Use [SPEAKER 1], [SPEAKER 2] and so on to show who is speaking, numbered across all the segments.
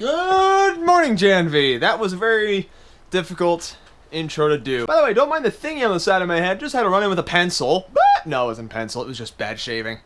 [SPEAKER 1] Good morning, Janvi. That was a very difficult intro to do. By the way, don't mind the thingy on the side of my head. Just had to run in with a pencil. But no, it wasn't pencil. It was just bad shaving.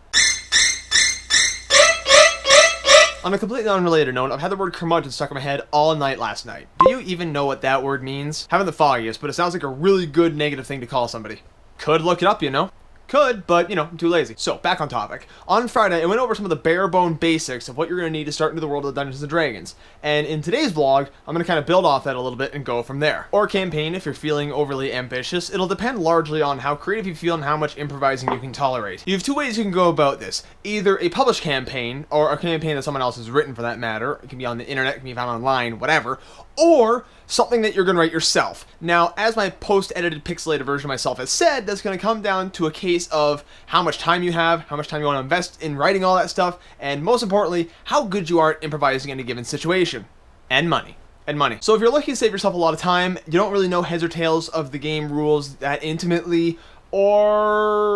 [SPEAKER 1] On a completely unrelated note, I've had the word curmudgeon stuck in my head all night last night. Do you even know what that word means? Haven't the foggiest, but it sounds like a really good negative thing to call somebody. Could look it up, you know. Could, but, you know, I'm too lazy. So, back on topic. On Friday, I went over some of the bare-bone basics of what you're going to need to start into the world of Dungeons & Dragons. And in today's vlog, I'm going to kind of build off that a little bit and go from there. Or campaign, if you're feeling overly ambitious. It'll depend largely on how creative you feel and how much improvising you can tolerate. You have two ways you can go about this. Either a published campaign, or a campaign that someone else has written for that matter. It can be on the internet, it can be found online, whatever. Or something that you're going to write yourself. Now, as my post-edited pixelated version of myself has said, that's going to come down to a case of how much time you have, how much time you want to invest in writing all that stuff, and most importantly, how good you are at improvising in a given situation. And money. So if you're looking to save yourself a lot of time, you don't really know heads or tails of the game rules that intimately, or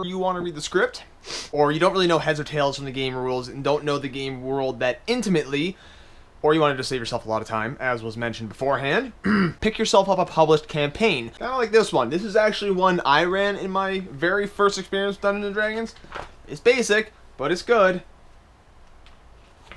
[SPEAKER 1] you want to read the script, or you don't really know heads or tails from the game rules and don't know the game world that intimately, or you want to just save yourself a lot of time, as was mentioned beforehand, pick yourself up a published campaign. Kind of like this one. This is actually one I ran in my very first experience with Dungeons & Dragons. It's basic, but it's good.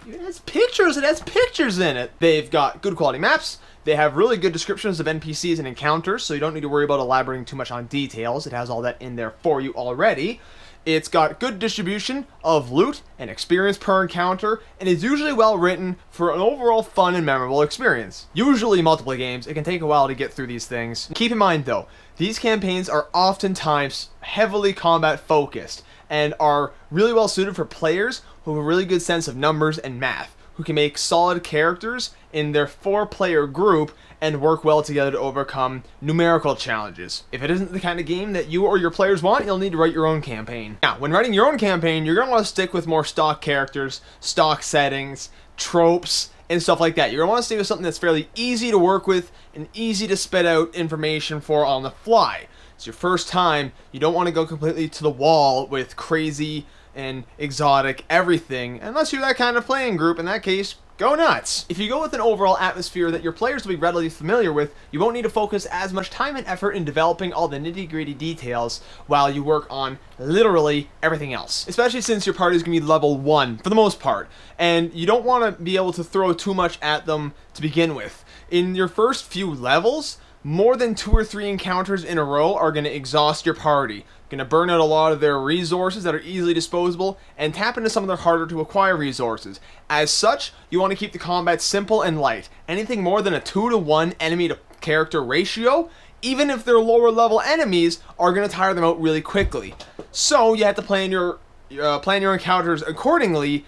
[SPEAKER 1] It has pictures in it. They've got good quality maps. They have really good descriptions of NPCs and encounters, so you don't need to worry about elaborating too much on details. It has all that in there for you already. It's got good distribution of loot and experience per encounter, and is usually well written for an overall fun and memorable experience. Usually multiple games, it can take a while to get through these things. Keep in mind though, these campaigns are oftentimes heavily combat focused, and are really well suited for players who have a really good sense of numbers and math, who can make solid characters in their 4-player group and work well together to overcome numerical challenges. If it isn't the kind of game that you or your players want, you'll need to write your own campaign. Now, when writing your own campaign, you're going to want to stick with more stock characters, stock settings, tropes, and stuff like that. You're going to want to stay with something that's fairly easy to work with and easy to spit out information for on the fly. It's your first time, you don't want to go completely to the wall with crazy and exotic everything, unless you're that kind of playing group. In that case, go nuts. If you go with an overall atmosphere that your players will be readily familiar with, you won't need to focus as much time and effort in developing all the nitty-gritty details while you work on literally everything else. Especially since your party is going to be level 1 for the most part, and you don't want to be able to throw too much at them to begin with. In your first few levels, more than 2 or 3 encounters in a row are going to exhaust your party, going to burn out a lot of their resources that are easily disposable, and tap into some of their harder to acquire resources. As such, you want to keep the combat simple and light. Anything more than a 2-to-1 enemy to character ratio, even if they're lower level enemies, are going to tire them out really quickly. So you have to plan your encounters accordingly.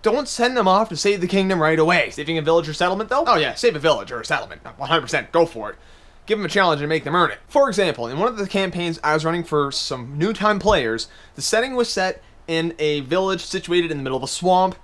[SPEAKER 1] Don't send them off to save the kingdom right away. Saving a village or settlement, though? Oh yeah, save a village or a settlement. 100%, go for it. Give them a challenge and make them earn it. For example, in one of the campaigns I was running for some new-time players, the setting was set in a village situated in the middle of a swamp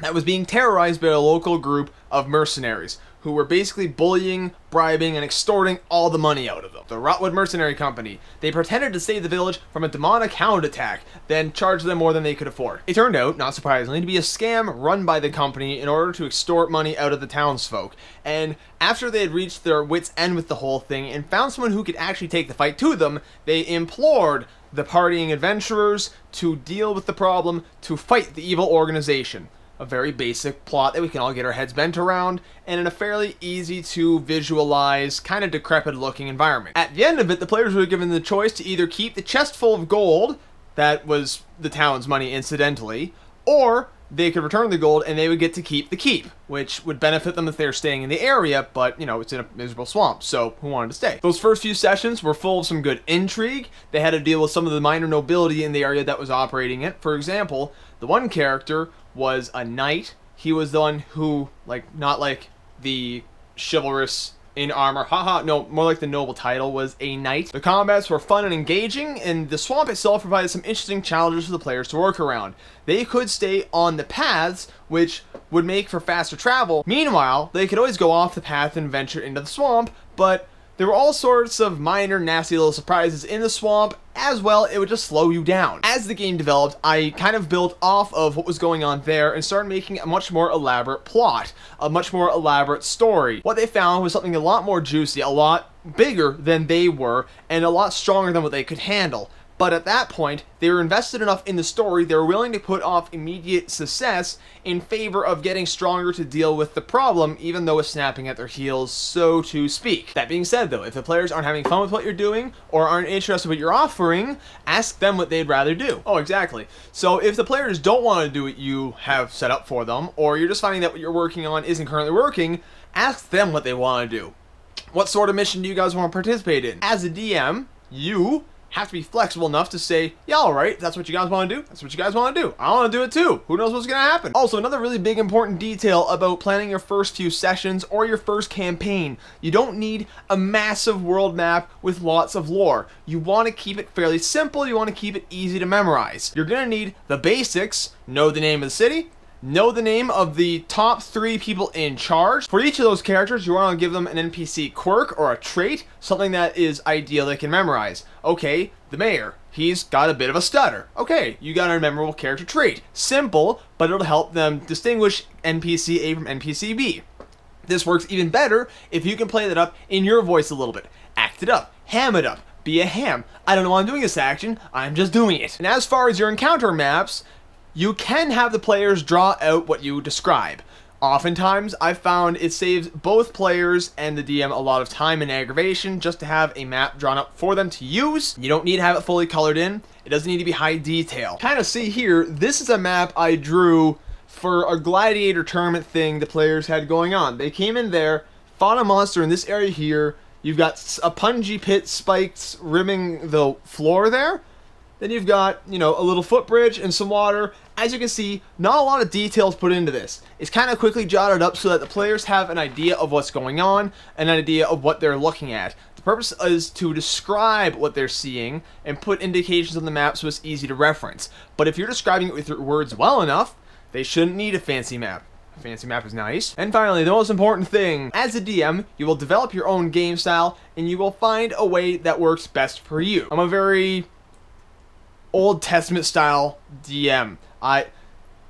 [SPEAKER 1] that was being terrorized by a local group of mercenaries who were basically bullying, bribing, and extorting all the money out of them. The Rotwood Mercenary Company. They pretended to save the village from a demonic hound attack, then charged them more than they could afford. It turned out, not surprisingly, to be a scam run by the company in order to extort money out of the townsfolk. And after they had reached their wits' end with the whole thing and found someone who could actually take the fight to them, they implored the partying adventurers to deal with the problem, to fight the evil organization. A very basic plot that we can all get our heads bent around, and in a fairly easy to visualize, kind of decrepit looking environment. At the end of it, the players were given the choice to either keep the chest full of gold, that was the town's money incidentally, or they could return the gold and they would get to keep the keep, which would benefit them if they're staying in the area, but, you know, it's in a miserable swamp, so who wanted to stay? Those first few sessions were full of some good intrigue. They had to deal with some of the minor nobility in the area that was operating it. For example, the one character was a knight. He was the one who, not like the chivalrous in armor, haha, no, more like the noble title was a knight. The combats were fun and engaging, and the swamp itself provided some interesting challenges for the players to work around. They could stay on the paths, which would make for faster travel. Meanwhile, they could always go off the path and venture into the swamp, but There were all sorts of minor, nasty little surprises in the swamp. As well, it would just slow you down. As the game developed, I kind of built off of what was going on there and started making a much more elaborate plot, a much more elaborate story. What they found was something a lot more juicy, a lot bigger than they were, and a lot stronger than what they could handle. But at that point, they were invested enough in the story, they were willing to put off immediate success in favor of getting stronger to deal with the problem, even though it's snapping at their heels, so to speak. That being said though, if the players aren't having fun with what you're doing, or aren't interested in what you're offering, ask them what they'd rather do. Oh, exactly. So if the players don't want to do what you have set up for them, or you're just finding that what you're working on isn't currently working, ask them what they want to do. What sort of mission do you guys want to participate in? As a DM, you have to be flexible enough to say, yeah, alright, that's what you guys want to do, that's what you guys want to do. I want to do it too. Who knows what's going to happen? Also, another really big important detail about planning your first few sessions or your first campaign. You don't need a massive world map with lots of lore. You want to keep it fairly simple, you want to keep it easy to memorize. You're going to need the basics, know the name of the city, know the name of the top 3 people in charge. For each of those characters, you want to give them an NPC quirk or a trait, something that is ideal they can memorize. Okay, the mayor, he's got a bit of a stutter. Okay, you got a memorable character trait. Simple, but it'll help them distinguish NPC A from NPC B. This works even better if you can play that up in your voice a little bit. Act it up, ham it up, be a ham. I don't know why I'm doing this action, I'm just doing it. And as far as your encounter maps, you can have the players draw out what you describe. Oftentimes, I've found it saves both players and the DM a lot of time and aggravation just to have a map drawn up for them to use. You don't need to have it fully colored in. It doesn't need to be high detail. Kind of see here, this is a map I drew for a gladiator tournament thing the players had going on. They came in there, fought a monster in this area here. You've got a punji pit spikes rimming the floor there. Then you've got, you know, a little footbridge and some water. As you can see, not a lot of details put into this. It's kind of quickly jotted up so that the players have an idea of what's going on, an idea of what they're looking at. The purpose is to describe what they're seeing and put indications on the map so it's easy to reference. But if you're describing it with your words well enough, they shouldn't need a fancy map. A fancy map is nice. And finally, the most important thing, as a DM, you will develop your own game style and you will find a way that works best for you. I'm a very Old Testament style DM.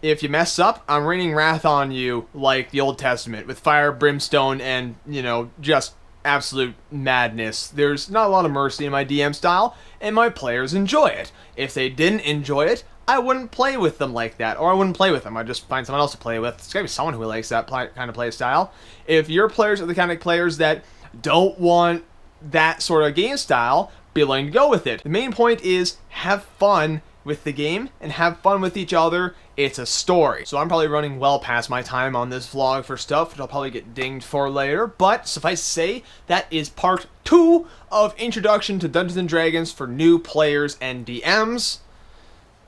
[SPEAKER 1] If you mess up, I'm raining wrath on you like the Old Testament with fire, brimstone, and, you know, just absolute madness. There's not a lot of mercy in my DM style, and my players enjoy it. If they didn't enjoy it, I wouldn't play with them like that, or I wouldn't play with them. I'd just find someone else to play with. It's gotta be someone who likes that kind of play style. If your players are the kind of players that don't want that sort of game style, be willing to go with it. The main point is have fun with the game and have fun with each other. It's a story. So I'm probably running well past my time on this vlog for stuff, which I'll probably get dinged for later. But suffice to say, that is part 2 of Introduction to Dungeons & Dragons for new players and DMs.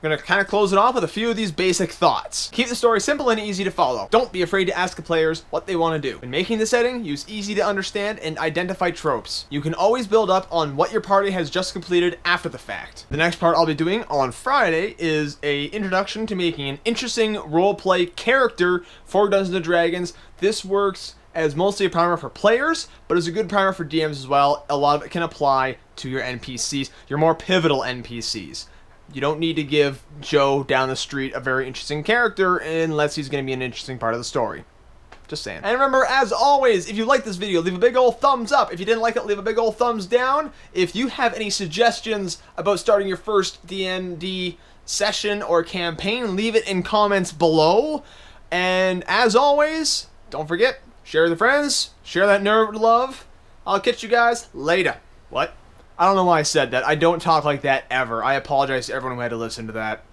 [SPEAKER 1] I'm going to kind of close it off with a few of these basic thoughts. Keep the story simple and easy to follow. Don't be afraid to ask the players what they want to do. When making the setting, use easy to understand and identify tropes. You can always build up on what your party has just completed after the fact. The next part I'll be doing on Friday is a introduction to making an interesting roleplay character for Dungeons & Dragons. This works as mostly a primer for players, but is a good primer for DMs as well. A lot of it can apply to your NPCs, your more pivotal NPCs. You don't need to give Joe down the street a very interesting character unless he's going to be an interesting part of the story. Just saying. And remember, as always, if you like this video, leave a big old thumbs up. If you didn't like it, leave a big old thumbs down. If you have any suggestions about starting your first D&D session or campaign, leave it in comments below. And as always, don't forget, share with your friends, share that nerd love. I'll catch you guys later. What? I don't know why I said that. I don't talk like that ever. I apologize to everyone who had to listen to that.